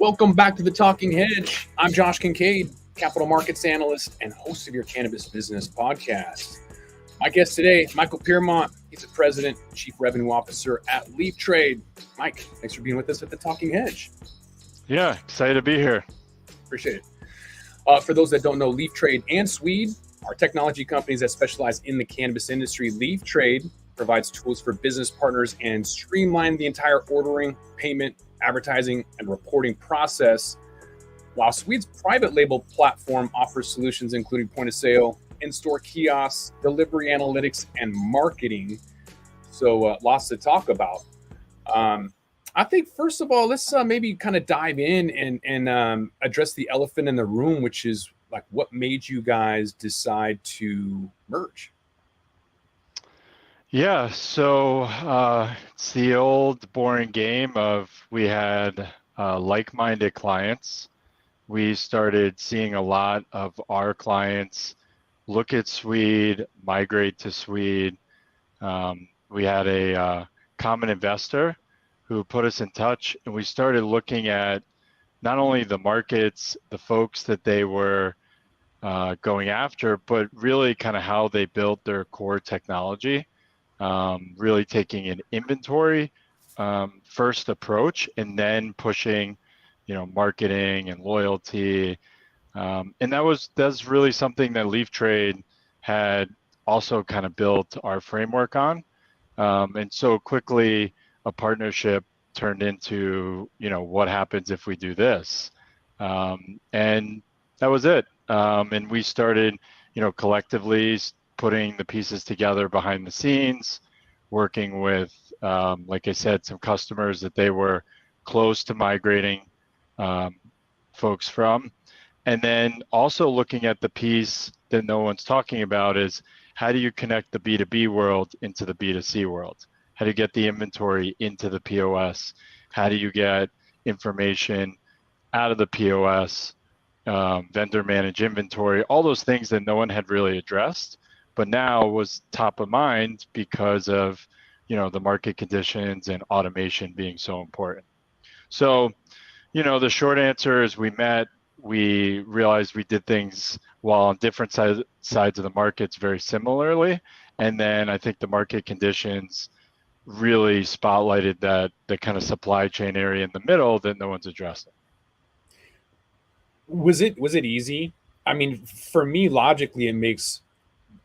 Welcome back to the Talking Hedge. I'm Josh Kincaid, capital markets analyst and host of your Cannabis Business Podcast. My guest today, Michael Piermont. He's the president, chief revenue officer at Leaf Trade. Mike, thanks for being with us at the Talking Hedge. Yeah, excited to be here. Appreciate it. For those that don't know, Leaf Trade and Sweed are technology companies that specialize in the cannabis industry. Leaf Trade provides tools for business partners and streamline the entire ordering, payment, advertising, and reporting process, while Sweed's private label platform offers solutions including point of sale, in-store kiosks, delivery analytics, and marketing. So lots to talk about. I think first of all, let's maybe kind of dive in and address the elephant in the room, which is like what made you guys decide to merge? Yeah, so it's the old boring game of we had like-minded clients. We started seeing a lot of our clients look at Sweed, migrate to Sweed. We had a common investor who put us in touch, and we started looking at not only the markets, the folks that they were going after, but really kind of how they built their core technology. Really taking an inventory first approach and then pushing, marketing and loyalty. And that's really something that Leaf Trade had also kind of built our framework on. And so quickly a partnership turned into, what happens if we do this? And that was it. And we started, collectively putting the pieces together behind the scenes, working with, like I said, some customers that they were close to migrating folks from. And then also looking at the piece that no one's talking about is how do you connect the B2B world into the B2C world? How do you get the inventory into the POS? How do you get information out of the POS, vendor manage inventory, all those things that no one had really addressed, but now was top of mind because of, the market conditions and automation being so important. So, the short answer is we met, we realized we did things while on different sides of the markets very similarly. And then I think the market conditions really spotlighted the kind of supply chain area in the middle that no one's addressing. Was it easy? I mean, for me, logically, it makes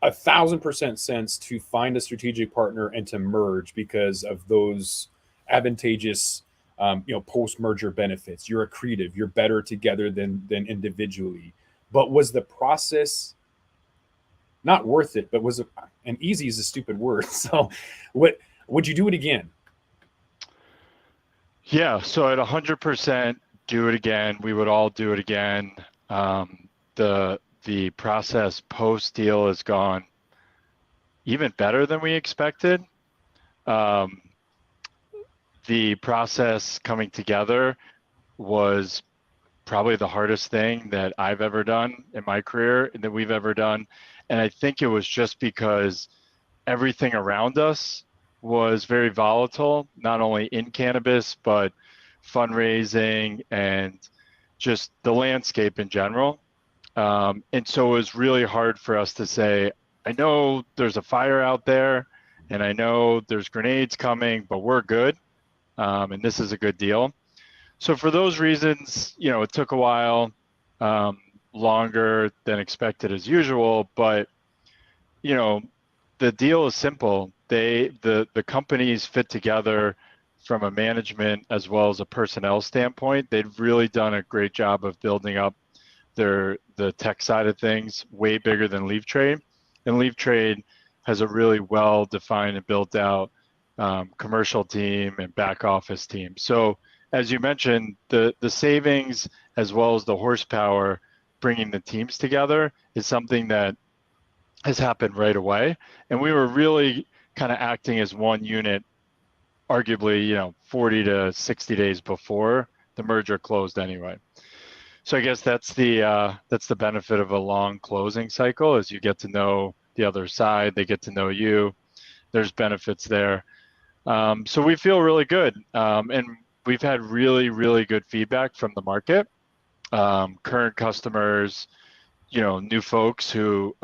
1,000% sense to find a strategic partner and to merge because of those advantageous, post-merger benefits. You're accretive. You're better together than individually. But was the process not worth it? But was it? And easy is a stupid word. So, would you do it again? Yeah. So at 100%, do it again. We would all do it again. The process post deal has gone even better than we expected. The process coming together was probably the hardest thing that I've ever done in my career and that we've ever done. And I think it was just because everything around us was very volatile, not only in cannabis, but fundraising and just the landscape in general. And so it was really hard for us to say, I know there's a fire out there and I know there's grenades coming, but we're good. And this is a good deal. So for those reasons, it took a while, longer than expected as usual, but, the deal is simple. The companies fit together from a management as well as a personnel standpoint. They've really done a great job of building up the tech side of things, way bigger than Leaf Trade. And Leaf Trade has a really well-defined and built out commercial team and back office team. So as you mentioned, the savings as well as the horsepower bringing the teams together is something that has happened right away. And we were really kind of acting as one unit, arguably, 40 to 60 days before the merger closed anyway. So I guess that's the benefit of a long closing cycle, is you get to know the other side, they get to know you. There's benefits there. So we feel really good. And we've had really, really good feedback from the market. Current customers, new folks who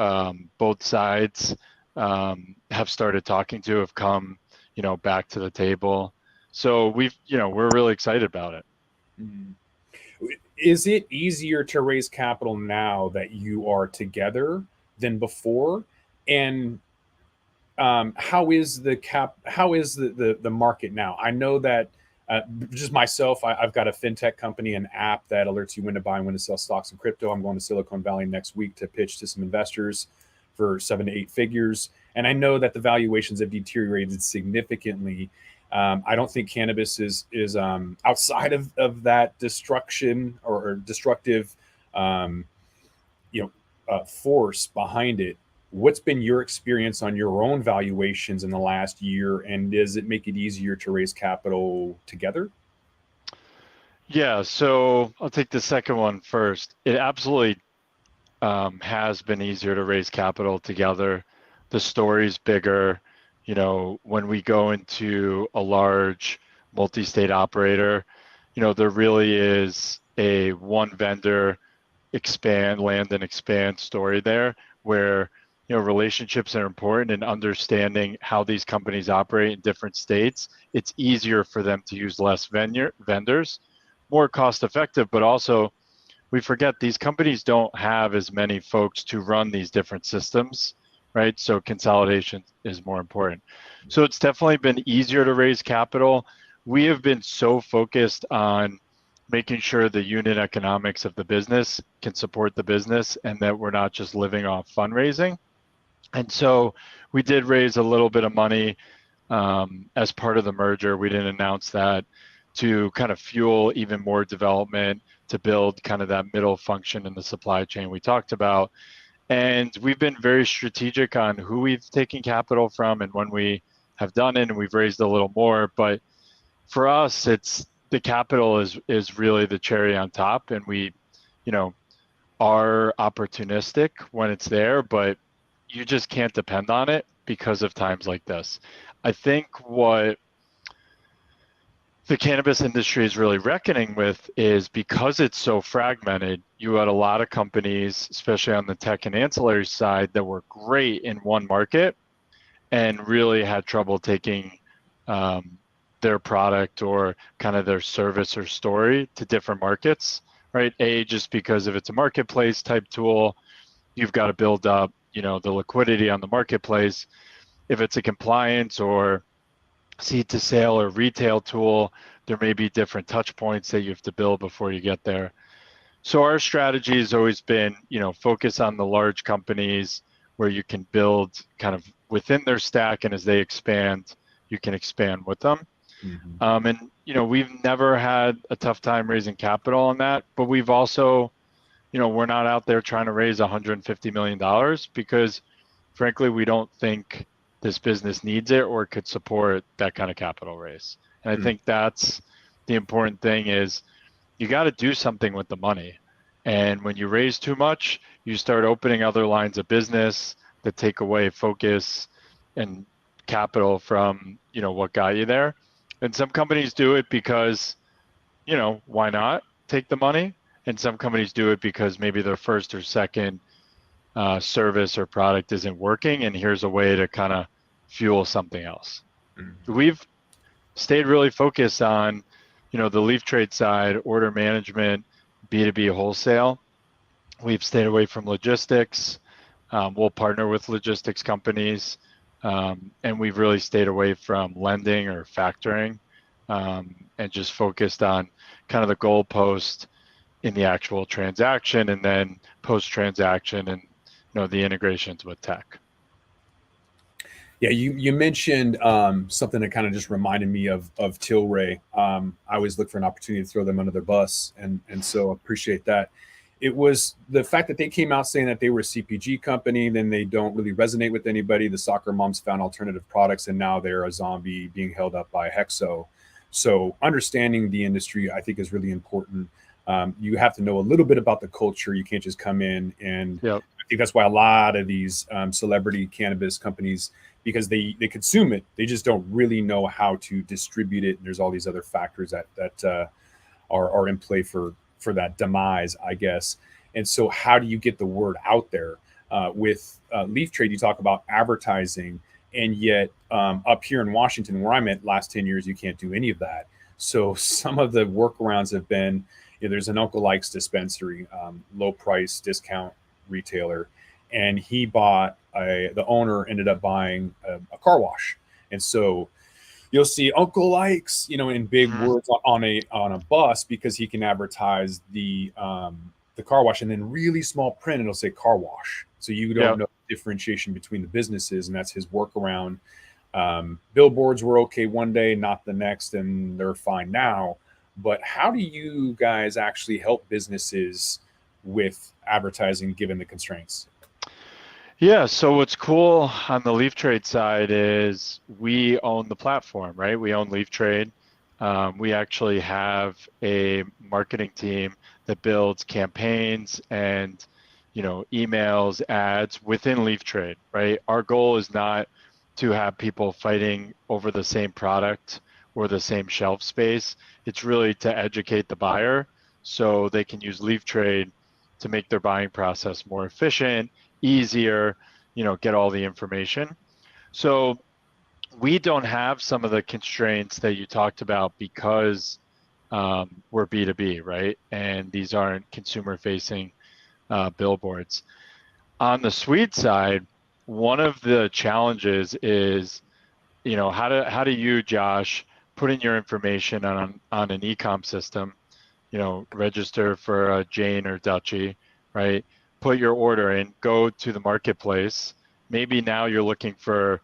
both sides have started talking to have come, back to the table. So we're really excited about it. Mhm. Is it easier to raise capital now that you are together than before? And how is the market now? I know that just myself, I've got a fintech company, an app that alerts you when to buy and when to sell stocks and crypto. I'm going to Silicon Valley next week to pitch to some investors for 7 to 8 figures. And I know that the valuations have deteriorated significantly. I don't think cannabis is outside of that destruction or destructive force behind it. What's been your experience on your own valuations in the last year, and does it make it easier to raise capital together? Yeah, so I'll take the second one first. It absolutely has been easier to raise capital together. The story's bigger. When we go into a large multi-state operator, there really is a one vendor land and expand story there where relationships are important, and understanding how these companies operate in different states. It's easier for them to use less vendors, more cost effective, but also we forget these companies don't have as many folks to run these different systems, right? So consolidation is more important. So it's definitely been easier to raise capital. We have been so focused on making sure the unit economics of the business can support the business and that we're not just living off fundraising. And so we did raise a little bit of money as part of the merger. We didn't announce that, to kind of fuel even more development, to build kind of that middle function in the supply chain we talked about. And we've been very strategic on who we've taken capital from and when we have done it, and we've raised a little more. But for us, it's the capital is really the cherry on top, and we, are opportunistic when it's there, but you just can't depend on it because of times like this. I think what the cannabis industry is really reckoning with is, because it's so fragmented, you had a lot of companies, especially on the tech and ancillary side, that were great in one market and really had trouble taking their product or kind of their service or story to different markets, right? Just because if it's a marketplace type tool, you've got to build up, the liquidity on the marketplace. If it's a compliance or seed to sale or retail tool, there may be different touch points that you have to build before you get there. So our strategy has always been, focus on the large companies where you can build kind of within their stack, and as they expand, you can expand with them. Mm-hmm. And we've never had a tough time raising capital on that, but we've also, we're not out there trying to raise $150 million because frankly, we don't think this business needs it or could support that kind of capital raise. And I think that's the important thing, is you got to do something with the money. And when you raise too much, you start opening other lines of business that take away focus and capital from, what got you there. And some companies do it because, why not take the money? And some companies do it because maybe their first or second service or product isn't working, and here's a way to kind of fuel something else. Mm-hmm. We've stayed really focused on, the Leaf Trade side, order management, B2B wholesale. We've stayed away from logistics. We'll partner with logistics companies, and we've really stayed away from lending or factoring, and just focused on kind of the goalpost in the actual transaction, and then post-transaction and the integrations with tech. Yeah, you mentioned something that kind of just reminded me of Tilray. I always look for an opportunity to throw them under their bus, and so appreciate that. It was the fact that they came out saying that they were a CPG company, then they don't really resonate with anybody. The soccer moms found alternative products, and now they're a zombie being held up by Hexo. So understanding the industry, I think, is really important. You have to know a little bit about the culture. You can't just come in and, yep. think that's why a lot of these celebrity cannabis companies, because they consume it, they just don't really know how to distribute it. And there's all these other factors that are in play for that demise, I guess. And so, how do you get the word out there? With Leaf Trade, you talk about advertising, and yet up here in Washington, where I'm at, last 10 years, you can't do any of that. So some of the workarounds have been, there's an Uncle Ike's dispensary, low price discount retailer, and the owner ended up buying a car wash. And so you'll see Uncle Ike's, in big words on a bus, because he can advertise the car wash, and then really small print, it'll say car wash. So you don't know the differentiation between the businesses, and that's his workaround. Billboards were okay one day, not the next, and they're fine now. But how do you guys actually help businesses with advertising given the constraints? Yeah, so what's cool on the Leaf Trade side is we own the platform, right? We own Leaf Trade. We actually have a marketing team that builds campaigns and emails, ads within Leaf Trade, right? Our goal is not to have people fighting over the same product or the same shelf space. It's really to educate the buyer so they can use Leaf Trade to make their buying process more efficient, easier, get all the information. So we don't have some of the constraints that you talked about because we're B2B, right? And these aren't consumer-facing billboards. On the Sweed side, one of the challenges is, how do you, Josh, put in your information on an e-com system, register for a Jane or Dutchie, right? Put your order in, go to the marketplace. Maybe now you're looking for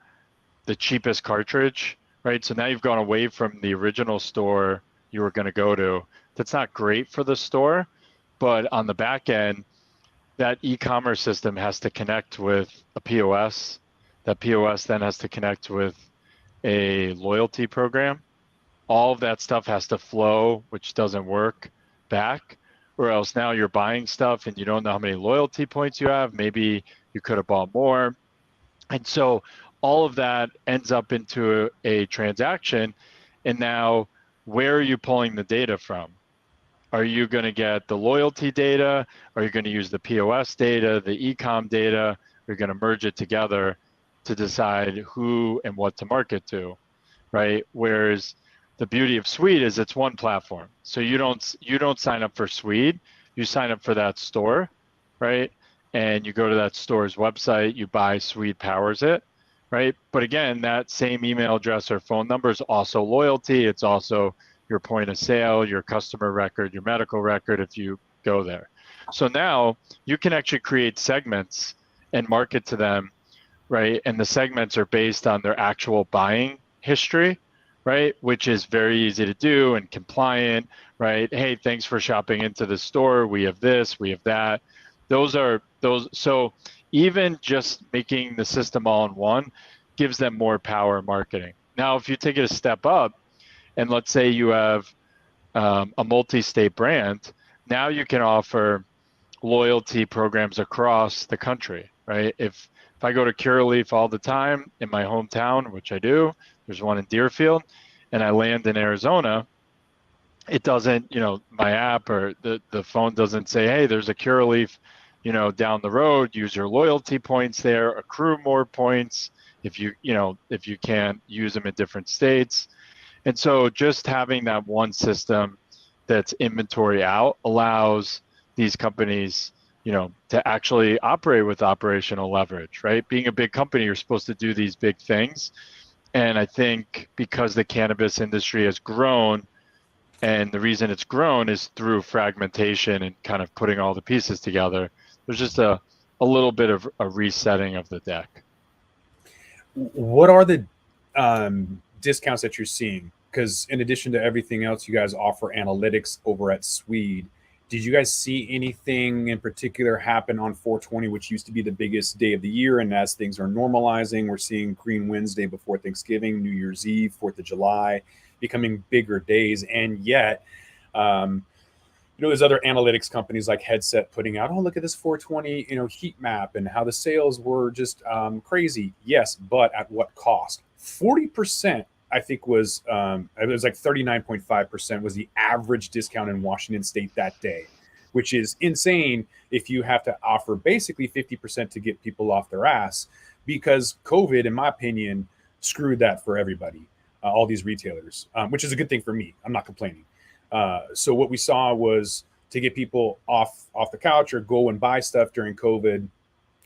the cheapest cartridge, right? So now you've gone away from the original store you were going to go to. That's not great for the store, but on the back end, that e-commerce system has to connect with a POS. That POS then has to connect with a loyalty program. All of that stuff has to flow, which doesn't work back, or else now you're buying stuff and you don't know how many loyalty points you have. Maybe you could have bought more. And so all of that ends up into a transaction. And now, where are you pulling the data from? Are you going to get the loyalty data? Are you going to use the POS data, the e-com data? You're going to merge it together to decide who and what to market to, right? Whereas the beauty of Sweed is it's one platform. So you don't sign up for Sweed, you sign up for that store, right? And you go to that store's website, you buy Sweed powers it, right? But again, that same email address or phone number is also loyalty. It's also your point of sale, your customer record, your medical record if you go there. So now you can actually create segments and market to them, right? And the segments are based on their actual buying history, right? Which is very easy to do and compliant, right? Hey, thanks for shopping into the store. We have this, we have that. So even just making the system all in one gives them more power marketing. Now, if you take it a step up, and let's say you have a multi-state brand, now you can offer loyalty programs across the country, right? If I go to Curaleaf all the time in my hometown, which I do, there's one in Deerfield, and I land in Arizona, it doesn't, my app or the phone doesn't say, hey, there's a Curaleaf, down the road, use your loyalty points there, accrue more points if you can't use them in different states. And so just having that one system that's inventory out allows these companies, to actually operate with operational leverage, right? Being a big company, you're supposed to do these big things. And I think because the cannabis industry has grown, and the reason it's grown is through fragmentation and kind of putting all the pieces together, there's just a little bit of a resetting of the deck. What are the discounts that you're seeing? Because in addition to everything else, you guys offer analytics over at Sweed. Did you guys see anything in particular happen on 420, which used to be the biggest day of the year? And as things are normalizing, we're seeing Green Wednesday before Thanksgiving, New Year's Eve, 4th of July, becoming bigger days. And yet, there's other analytics companies like Headset putting out, oh, look at this 420, heat map and how the sales were just crazy. Yes, but at what cost? 40%, I think it was like 39.5% was the average discount in Washington State that day, which is insane if you have to offer basically 50% to get people off their ass, because COVID, in my opinion, screwed that for everybody, all these retailers, which is a good thing for me. I'm not complaining. So what we saw was to get people off the couch or go and buy stuff during COVID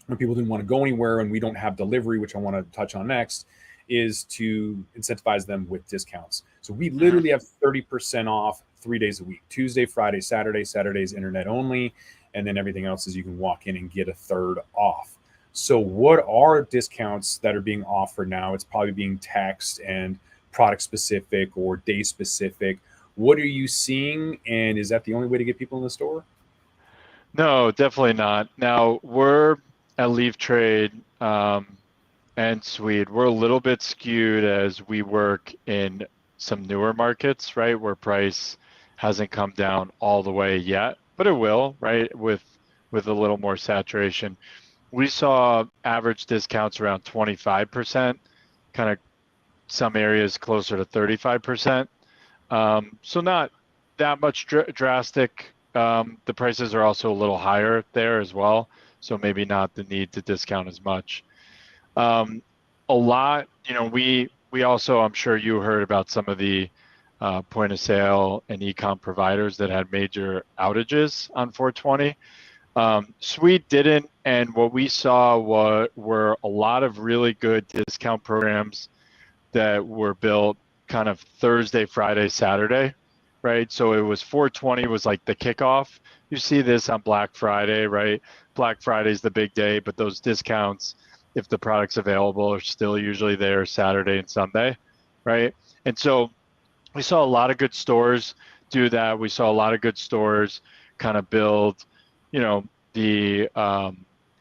when people didn't want to go anywhere and we don't have delivery, which I want to touch on next, is to incentivize them with discounts. So we literally have 30% off 3 days a week, Tuesday, Friday, Saturday. Saturday's internet only. And then everything else is you can walk in and get a third off. So what are discounts that are being offered now? It's probably being text and product specific or day specific. What are you seeing? And is that the only way to get people in the store? No, definitely not. Now, we're at Leaf Trade and Sweed. We're a little bit skewed as we work in some newer markets, right, where price hasn't come down all the way yet, but it will, right, with a little more saturation. We saw average discounts around 25%, kind of some areas closer to 35%. So not that much drastic. The prices are also a little higher there as well, so maybe not the need to discount as much. A lot, we also, I'm sure you heard about some of the point of sale and e-com providers that had major outages on 420. Sweet didn't, and what we saw were a lot of really good discount programs that were built kind of Thursday, Friday, Saturday, right? So it was 420 was like the kickoff. You see this on Black Friday, right? Black Friday is the big day, but those discounts, if the product's available, are still usually there Saturday and Sunday, right? And so we saw a lot of good stores do that. We saw a lot of good stores kind of build, the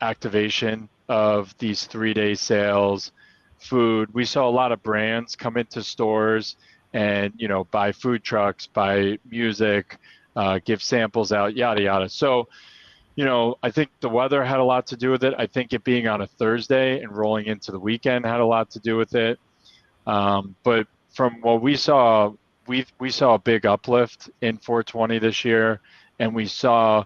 activation of these 3-day sales, food. We saw a lot of brands come into stores and, buy food trucks, buy music, give samples out, yada, yada. So, I think the weather had a lot to do with it. I think it being on a Thursday and rolling into the weekend had a lot to do with it. But from what we saw, we saw a big uplift in 420 this year, and we saw,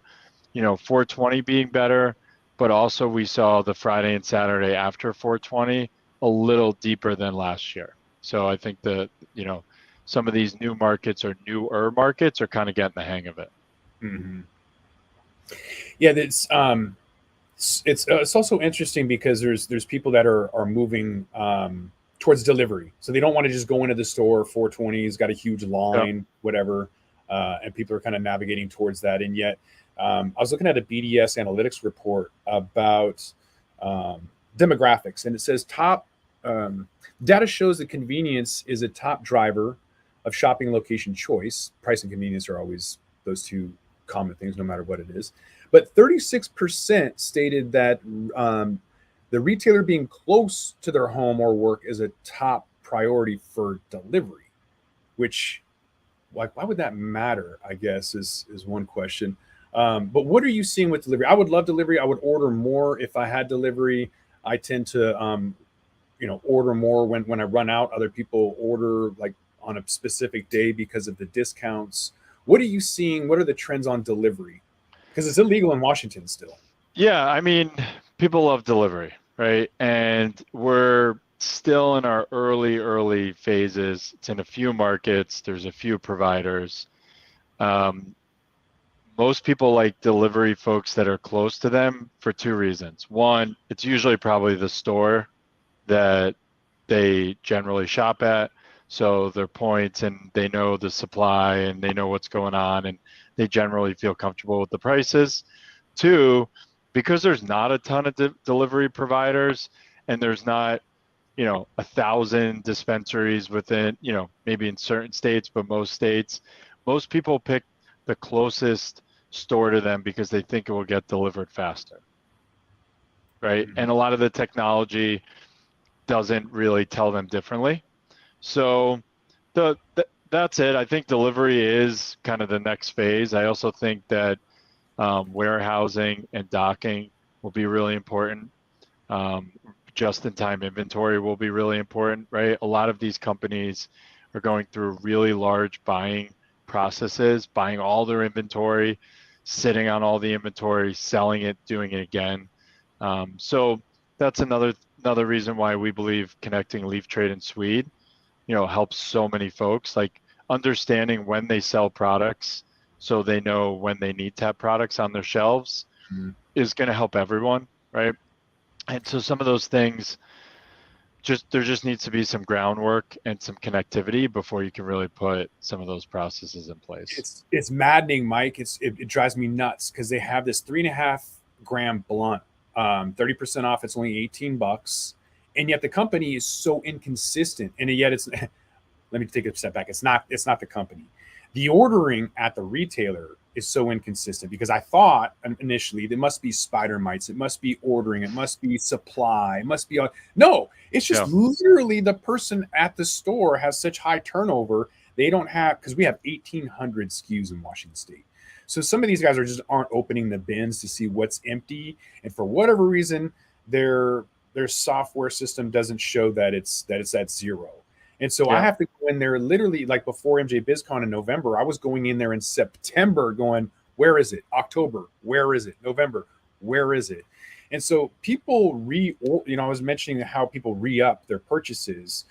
420 being better, but also we saw the Friday and Saturday after 420 a little deeper than last year. So I think some of these new markets or newer markets are kind of getting the hang of it. Mm-hmm. Yeah, it's also interesting because there's people that are moving towards delivery, so they don't want to just go into the store. 420's got a huge line, yep, whatever, and people are kind of navigating towards that. And yet, I was looking at a BDS analytics report about demographics, and it says data shows that convenience is a top driver of shopping location choice. Price and convenience are always those two common things, no matter what it is. But 36% stated that the retailer being close to their home or work is a top priority for delivery, which, why would that matter, I guess, is one question. But what are you seeing with delivery? I would love delivery. I would order more if I had delivery. I tend to, order more when I run out. Other people order like on a specific day because of the discounts. What are you seeing? What are the trends on delivery? Because it's illegal in Washington still. Yeah, I mean, people love delivery, right? And we're still in our early phases. It's in a few markets. There's a few providers. Most people like delivery folks that are close to them for two reasons. One, it's usually probably the store that they generally shop at. So their points, and they know the supply and they know what's going on, and they generally feel comfortable with the prices. Two, because there's not a ton of delivery providers, and there's not, 1,000 dispensaries within, maybe in certain states, but most states, most people pick the closest store to them because they think it will get delivered faster, right? Mm-hmm. And a lot of the technology doesn't really tell them differently. So the that's it. I think delivery is kind of the next phase. I also think that warehousing and docking will be really important. Just-in-time inventory will be really important, right? A lot of these companies are going through really large buying processes, buying all their inventory, sitting on all the inventory, selling it, doing it again. So that's another reason why we believe connecting Leaf Trade and Sweed, helps so many folks, like understanding when they sell products so they know when they need to have products on their shelves is going to help everyone, right? And so some of those things, there just needs to be some groundwork and some connectivity before you can really put some of those processes in place. It's maddening, Mike. It drives me nuts because they have this 3.5 gram blunt, 30% off. It's only $18, and yet the company is so inconsistent. And yet it's let me take a step back. It's not the company. The ordering at the retailer is so inconsistent because I thought initially there must be spider mites, it must be ordering, it must be supply, it must be no, it's just literally the person at the store has such high turnover. They don't have, because we have 1,800 SKUs in Washington State. So some of these guys aren't opening the bins to see what's empty, and for whatever reason, their software system doesn't show that it's at zero. And so I have to go in there literally, like before MJ BizCon in November, I was going in there in September going, where is it? October, where is it? November, where is it? And so people I was mentioning how people re-up their purchases.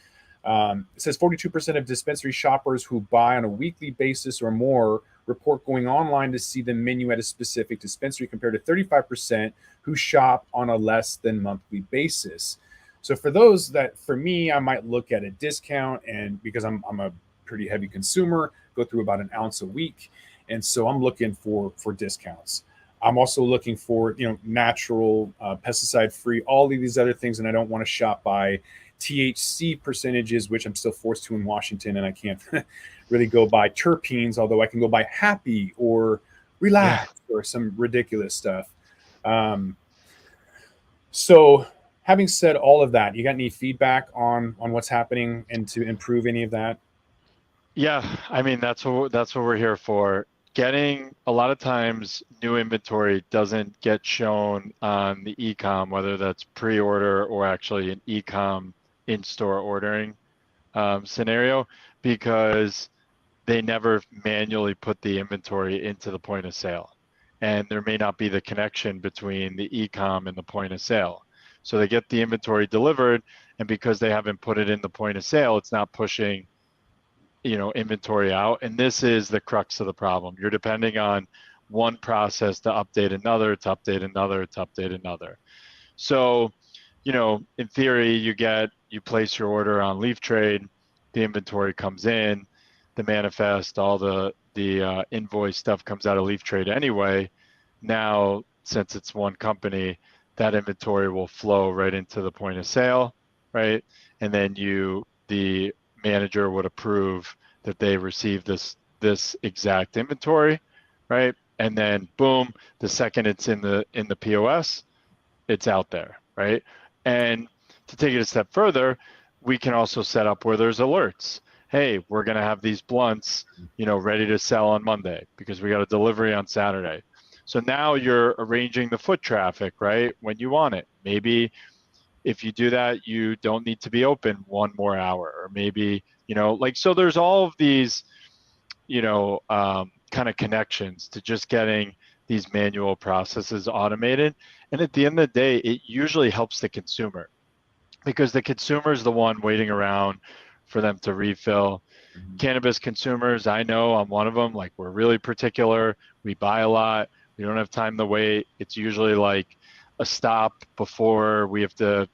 It says 42% of dispensary shoppers who buy on a weekly basis or more report going online to see the menu at a specific dispensary, compared to 35% who shop on a less than monthly basis. So for me, I might look at a discount, and because I'm a pretty heavy consumer, go through about an ounce a week. And so I'm looking for discounts. I'm also looking for, natural, pesticide free, all of these other things. And I don't want to shop by THC percentages, which I'm still forced to in Washington. And I can't really go by terpenes, although I can go by happy or relax or some ridiculous stuff. So having said all of that, you got any feedback on what's happening and to improve any of that? Yeah, I mean, that's what we're here for. Getting a lot of times new inventory doesn't get shown on the e-com, whether that's pre-order or actually an e-com in-store ordering scenario, because they never manually put the inventory into the point of sale. And there may not be the connection between the e-com and the point of sale. So they get the inventory delivered, and because they haven't put it in the point of sale, it's not pushing, inventory out. And this is the crux of the problem. You're depending on one process to update another, to update another, to update another. So, in theory, you place your order on Leaf Trade, the inventory comes in, the manifest, all the invoice stuff comes out of Leaf Trade anyway. Now, since it's one company, that inventory will flow right into the point of sale, right? And then the manager would approve that they receive this exact inventory, right? And then boom, the second it's in the POS, it's out there, right? And to take it a step further, we can also set up where there's alerts. Hey, we're gonna have these blunts, ready to sell on Monday because we got a delivery on Saturday. So now you're arranging the foot traffic, right, when you want it. Maybe if you do that, you don't need to be open one more hour, or maybe, so there's all of these, kind of connections to just getting these manual processes automated. And at the end of the day, it usually helps the consumer, because the consumer is the one waiting around for them to refill. Cannabis consumers, I know I'm one of them, like we're really particular. We buy a lot. We don't have time to wait. It's usually like a stop before we have to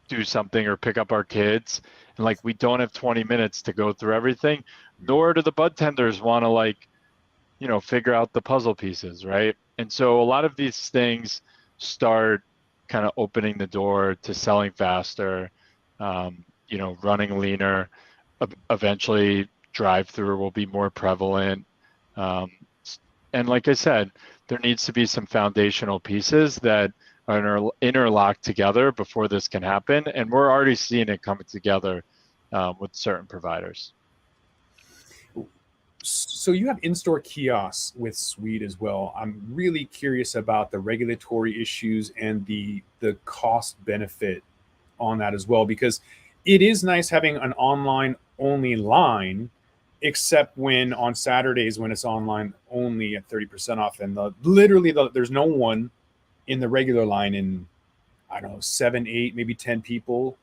do something or pick up our kids. And like, we don't have 20 minutes to go through everything, nor do the bud tenders want to figure out the puzzle pieces, right? And so a lot of these things start kind of opening the door to selling faster, running leaner. Eventually drive-through will be more prevalent. And like I said, there needs to be some foundational pieces that are interlocked together before this can happen. And we're already seeing it coming together with certain providers. So you have in-store kiosks with Sweed as well. I'm really curious about the regulatory issues and the cost benefit on that as well, because it is nice having an online only line, except when on Saturdays when it's online only at 30% off, and there's no one in the regular line in, I don't know, 7, 8, maybe 10 people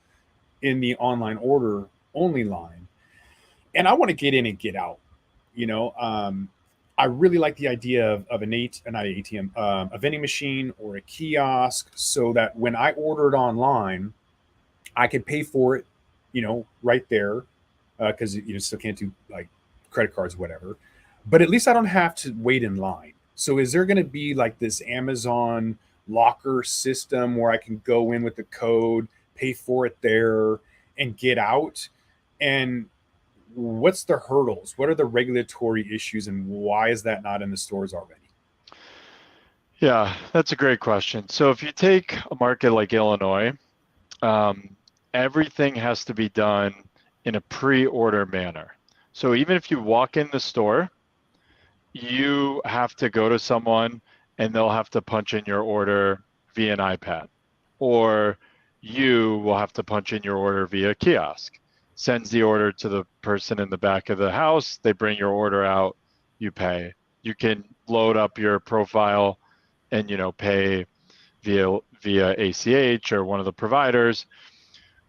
in the online order only line. And I want to get in and get out. You know, I really like the idea of not an ATM, a vending machine or a kiosk, so that when I order it online, I can pay for it, you know, right there, because you still can't do like credit cards, whatever. But at least I don't have to wait in line. So is there going to be like this Amazon locker system where I can go in with the code, pay for it there, and get out? And what's the hurdles? What are the regulatory issues, and why is that not in the stores already? Yeah, that's a great question. So if you take a market like Illinois, everything has to be done in a pre-order manner. So even if you walk in the store, you have to go to someone and they'll have to punch in your order via an iPad, or you will have to punch in your order via kiosk. Sends the order to the person in the back of the house, they bring your order out, you pay. You can load up your profile and, you know, pay via ACH or one of the providers.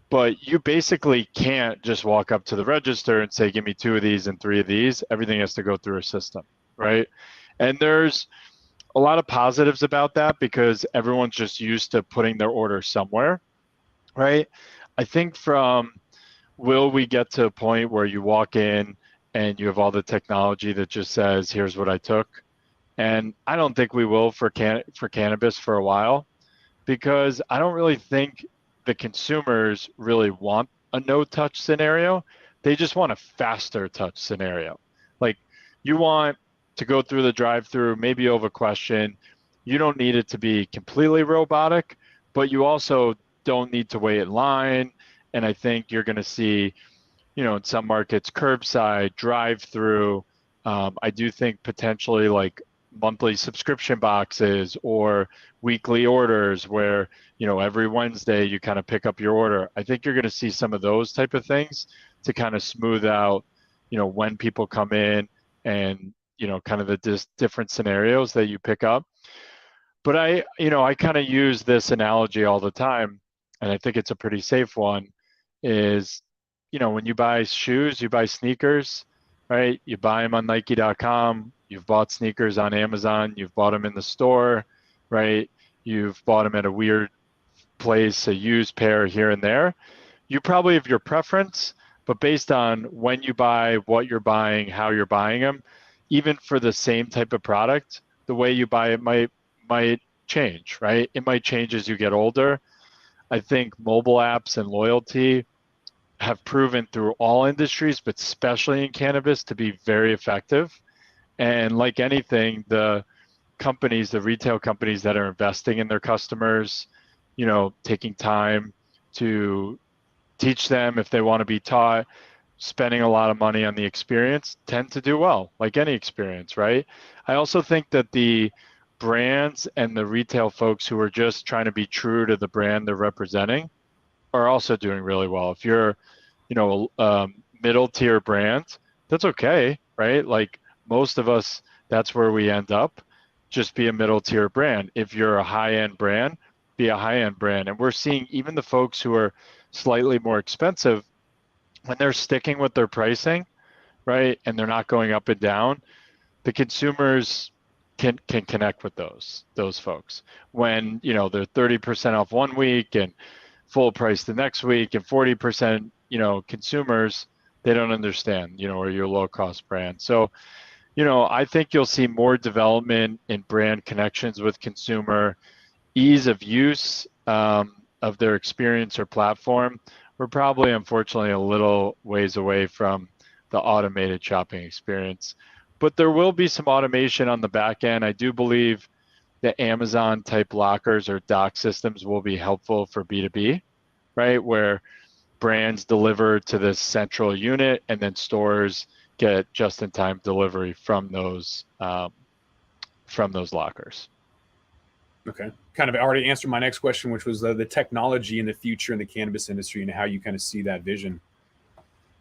But you basically can't just walk up to the register and say, give me 2 of these and 3 of these. Everything has to go through a system, right? And there's a lot of positives about that because everyone's just used to putting their order somewhere, right? I think will we get to a point where you walk in and you have all the technology that just says, here's what I took? And I don't think we will for cannabis for a while, because I don't really think the consumers really want a no-touch scenario. They just want a faster touch scenario. Like, you want to go through the drive-through, maybe you have a question. You don't need it to be completely robotic, but you also don't need to wait in line. And I think you're going to see, you know, in some markets, curbside, drive-through. I do think potentially like monthly subscription boxes or weekly orders where, you know, every Wednesday you kind of pick up your order. I think you're going to see some of those type of things to kind of smooth out, you know, when people come in and, you know, kind of the different scenarios that you pick up. But I kind of use this analogy all the time, and I think it's a pretty safe one, is, you know, when you buy shoes, you buy sneakers, right? You buy them on Nike.com. You've bought sneakers on Amazon. You've bought them in the store, right? You've bought them at a weird place, a used pair here and there. You probably have your preference, but based on when you buy, what you're buying, how you're buying them, even for the same type of product, the way you buy it might change, right? It might change as you get older. I think mobile apps and loyalty have proven through all industries, but especially in cannabis, to be very effective. And like anything, the retail companies that are investing in their customers, you know, taking time to teach them if they want to be taught, spending a lot of money on the experience, tend to do well, like any experience, right? I also think that the brands and the retail folks who are just trying to be true to the brand they're representing are also doing really well. If you're, you know, a middle tier brand, that's okay, right? Like most of us, that's where we end up. Just be a middle tier brand. If you're a high end brand, be a high end brand. And we're seeing even the folks who are slightly more expensive, when they're sticking with their pricing, right, and they're not going up and down, the consumers can connect with those folks. When, you know, they're 30% off one week and full price the next week and 40%, you know, consumers, they don't understand, you know, or your low cost brand. So, you know, I think you'll see more development in brand connections with consumer, ease of use of their experience or platform. We're probably, unfortunately, a little ways away from the automated shopping experience. But there will be some automation on the back end. I do believe that Amazon type lockers or dock systems will be helpful for B2B, right? Where brands deliver to this central unit and then stores get just-in-time delivery from those lockers. Okay. Kind of already answered my next question, which was the technology in the future in the cannabis industry and how you kind of see that vision.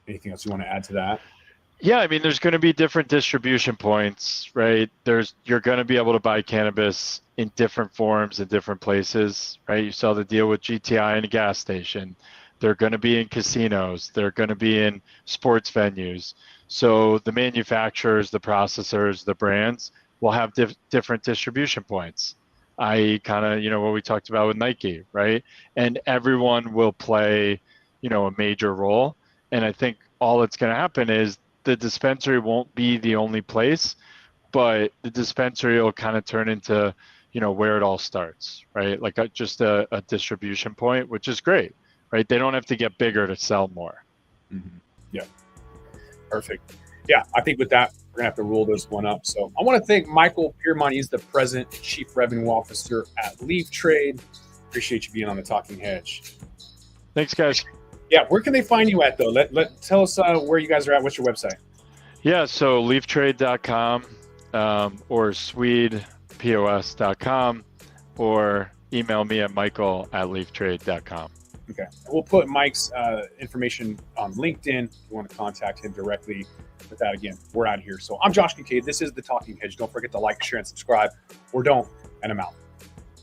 Anything else you want to add to that? Yeah, I mean, there's going to be different distribution points, right? You're going to be able to buy cannabis in different forms in different places, right? You saw the deal with GTI in a gas station. They're going to be in casinos. They're going to be in sports venues. So the manufacturers, the processors, the brands will have different distribution points. Kind of, what we talked about with Nike, right? And everyone will play, a major role. And I think all that's going to happen is the dispensary won't be the only place, but the dispensary will kind of turn into, where it all starts, right? Like just a distribution point, which is great, right? They don't have to get bigger to sell more. Mm-hmm. Yeah. Perfect. Yeah, I think with that, we're going to have to rule this one up. So I want to thank Michael Piermont. He's the President and Chief Revenue Officer at Leaf Trade. Appreciate you being on the Talking Hedge. Thanks, guys. Yeah, where can they find you at, though? Tell us where you guys are at. What's your website? Yeah, so leaftrade.com or swedepos.com, or email me at michael@leaftrade.com. Okay. We'll put Mike's information on LinkedIn if you want to contact him directly. With that, again, we're out of here. So I'm Josh Kincaid. This is The Talking Hedge. Don't forget to like, share, and subscribe, or don't, and I'm out.